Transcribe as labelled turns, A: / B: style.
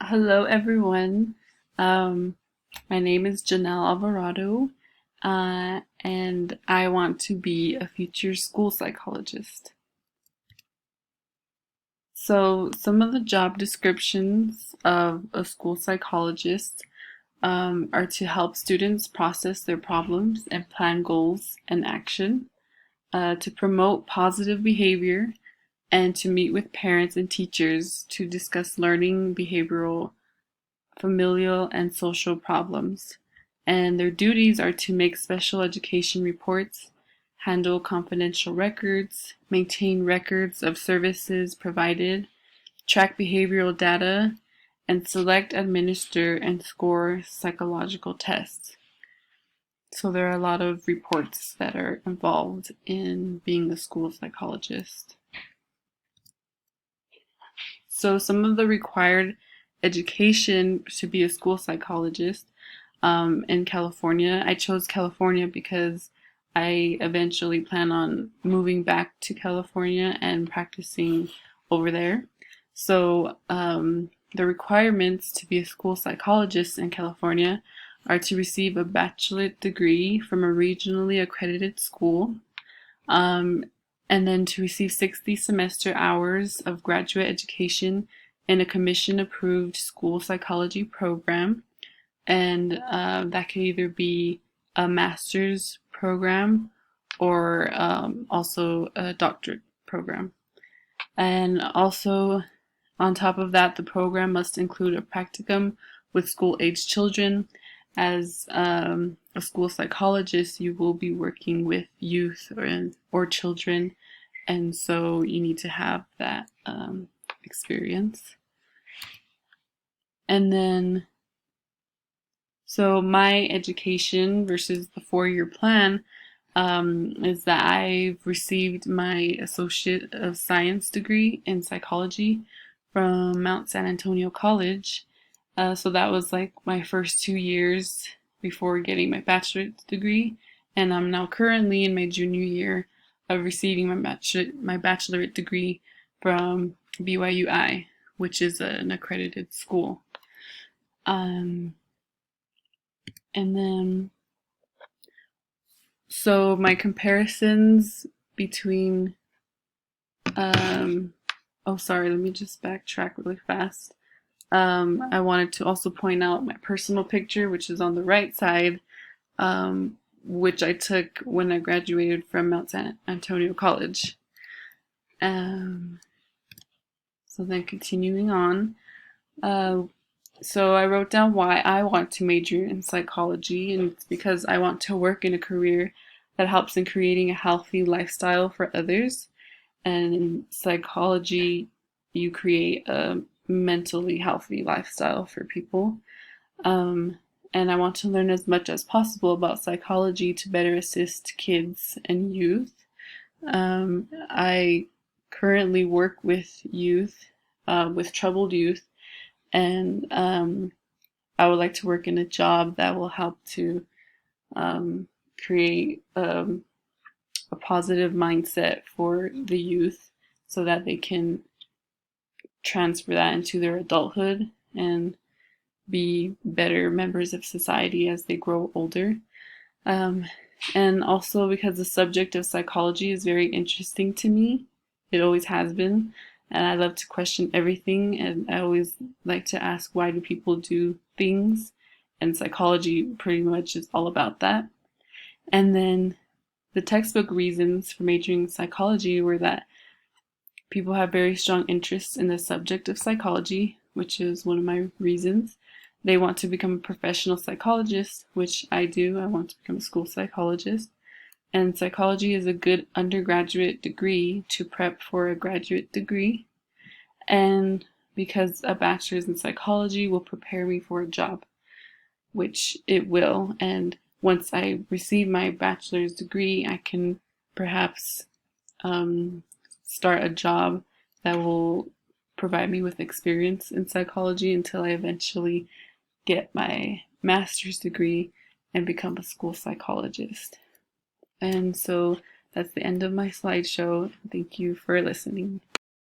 A: Hello, everyone. Um, my name is Janelle Alvarado, and I want to be a future school psychologist. So, some of the job descriptions of a school psychologist are to help students process their problems and plan goals and action, to promote positive behavior, and to meet with parents and teachers to discuss learning, behavioral, familial, and social problems. And their duties are to make special education reports, handle confidential records, maintain records of services provided, track behavioral data, and select, administer, and score psychological tests. So there are a lot of reports that are involved in being a school psychologist. So some of the required education to be a school psychologist in California. I chose California because I eventually plan on moving back to California and practicing over there. So the requirements to be a school psychologist in California are to receive a bachelorate degree from a regionally accredited school, and then to receive 60 semester hours of graduate education in a commission-approved school psychology program. And that could either be a master's program or also a doctorate program. And also, on top of that, the program must include a practicum with school-age children. As a school psychologist, you will be working with youth or children, and so you need to have that experience. And then, so my education versus the 4-year plan is that I've received my Associate of Science degree in psychology from Mount San Antonio College. So that was like my first 2 years before getting my bachelor's degree, and I'm now currently in my junior year of receiving my bachelorate degree from BYUI, which is an accredited school. And then, so my comparisons between, oh, sorry, let me just backtrack really fast. I wanted to also point out my personal picture, which is on the right side, which I took when I graduated from Mount San Antonio College. So then continuing on, so I wrote down why I want to major in psychology, and it's because I want to work in a career that helps in creating a healthy lifestyle for others. And in psychology, you create a mentally healthy lifestyle for people. And I want to learn as much as possible about psychology to better assist kids and youth. I currently work with youth, with troubled youth, and I would like to work in a job that will help to create a positive mindset for the youth so that they can transfer that into their adulthood and be better members of society as they grow older. And also because the subject of psychology is very interesting to me. It always has been. And I love to question everything, and I always like to ask, why do people do things? And psychology pretty much is all about that. And then the textbook reasons for majoring in psychology were that people have very strong interests in the subject of psychology, which is one of my reasons. They want to become a professional psychologist, which I do. I want to become a school psychologist. And psychology is a good undergraduate degree to prep for a graduate degree. And because a bachelor's in psychology will prepare me for a job, which it will. And once I receive my bachelor's degree, I can perhaps start a job that will provide me with experience in psychology until I eventually get my master's degree and become a school psychologist. And so that's the end of my slideshow. Thank you for listening.